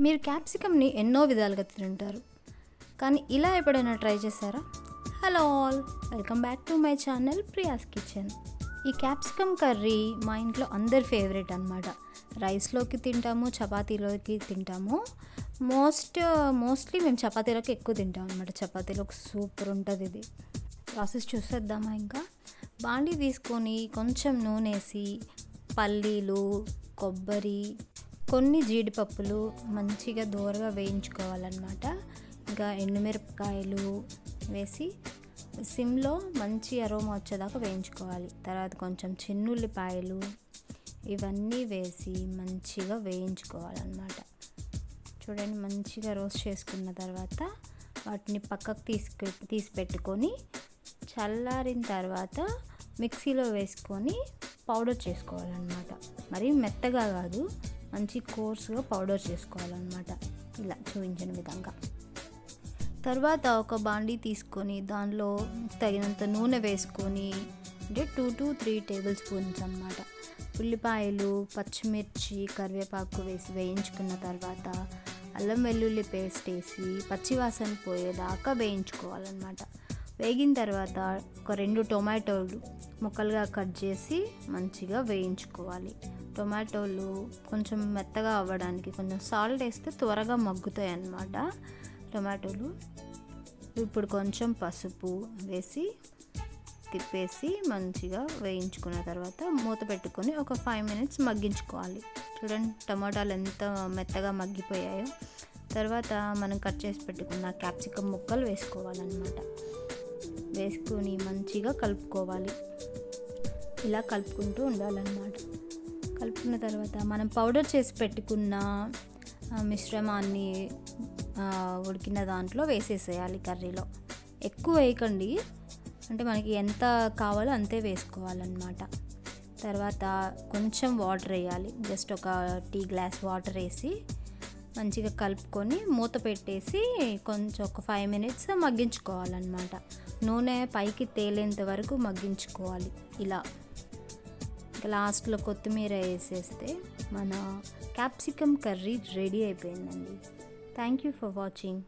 మీరు క్యాప్సికమ్ని ఎన్నో విధాలుగా తింటారు, కానీ ఇలా ఎప్పుడైనా ట్రై చేశారా? Hello all, welcome back to my channel Priya's kitchen. ఈ క్యాప్సికమ్ కర్రీ మా ఇంట్లో అందరి ఫేవరెట్ అనమాట. రైస్లోకి తింటాము, చపాతీలోకి తింటాము. మోస్ట్లీ మేము చపాతీలోకి ఎక్కువ తింటాం అనమాట. చపాతీలోకి సూపర్ ఉంటుంది ఇది. ప్రాసెస్ చూసేద్దామా? ఇంకా బాండీ తీసుకొని కొంచెం నూనె వేసి పల్లీలు, కొబ్బరి, కొన్ని జీడిపప్పులు మంచిగా దోరగా వేయించుకోవాలన్నమాట. ఇంకా ఎండుమిరపకాయలు వేసి సిమ్లో మంచి అరోమా వచ్చేదాకా వేయించుకోవాలి. తర్వాత కొంచెం చిన్నుల్లిపాయలు ఇవన్నీ వేసి మంచిగా వేయించుకోవాలన్నమాట. చూడండి, మంచిగా రోస్ట్ చేసుకున్న తర్వాత వాటిని పక్కకు తీసి పెట్టుకొని చల్లారిన తర్వాత మిక్సీలో వేసుకొని పౌడర్ చేసుకోవాలన్నమాట. మరి మెత్తగా కాదు, మంచి కోర్సుగా పౌడర్ చేసుకోవాలన్నమాట, ఇలా చూపించిన విధంగా. తర్వాత ఒక బాండీ తీసుకొని దానిలో తగినంత నూనె వేసుకొని, అంటే 2 to 3 టేబుల్ స్పూన్స్ అన్నమాట, ఉల్లిపాయలు, పచ్చిమిర్చి, కరివేపాకు వేసి వేయించుకున్న తర్వాత అల్లం వెల్లుల్లి పేస్ట్ వేసి పచ్చివాసన పోయేదాకా వేయించుకోవాలన్నమాట. వేగిన తర్వాత ఒక 2 టొమాటోలు ముక్కలుగా కట్ చేసి మంచిగా వేయించుకోవాలి. టొమాటోలు కొంచెం మెత్తగా అవ్వడానికి కొంచెం సాల్ట్ వేస్తే త్వరగా మగ్గుతాయి అన్నమాట టొమాటోలు. ఇప్పుడు కొంచెం పసుపు వేసి తిప్పేసి మంచిగా వేయించుకున్న తర్వాత మూత పెట్టుకొని ఒక 5 minutes మగ్గించుకోవాలి. చూడండి, టమాటాలు ఎంత మెత్తగా మగ్గిపోయాయో. తర్వాత మనం కట్ చేసి పెట్టుకున్న క్యాప్సికమ్ ముక్కలు వేసుకోవాలన్నమాట. వేసుకొని మంచిగా కలుపుకోవాలి. ఇలా కలుపుకుంటూ ఉండాలన్నమాట. కలుపుకున్న తర్వాత మనం పౌడర్ చేసి పెట్టుకున్న మిశ్రమాన్ని ఉడికిన దాంట్లో వేసేసేయాలి కర్రీలో. ఎక్కువ వేయకండి, అంటే మనకి ఎంత కావాలో అంతే వేసుకోవాలన్నమాట. తర్వాత కొంచెం వాటర్ వేయాలి, జస్ట్ ఒక టీ గ్లాస్ వాటర్ వేసి మంచిగా కలుపుకొని మూత పెట్టేసి కొంచెం ఒక 5 minutes మగ్గించుకోవాలన్నమాట. నూనె పైకి తేలేంత వరకు మగ్గించుకోవాలి. ఇలా లాస్ట్లో కొత్తిమీర వేసేస్తే మన క్యాప్సికమ్ కర్రీ రెడీ అయిపోయిందండి. Thank you for watching.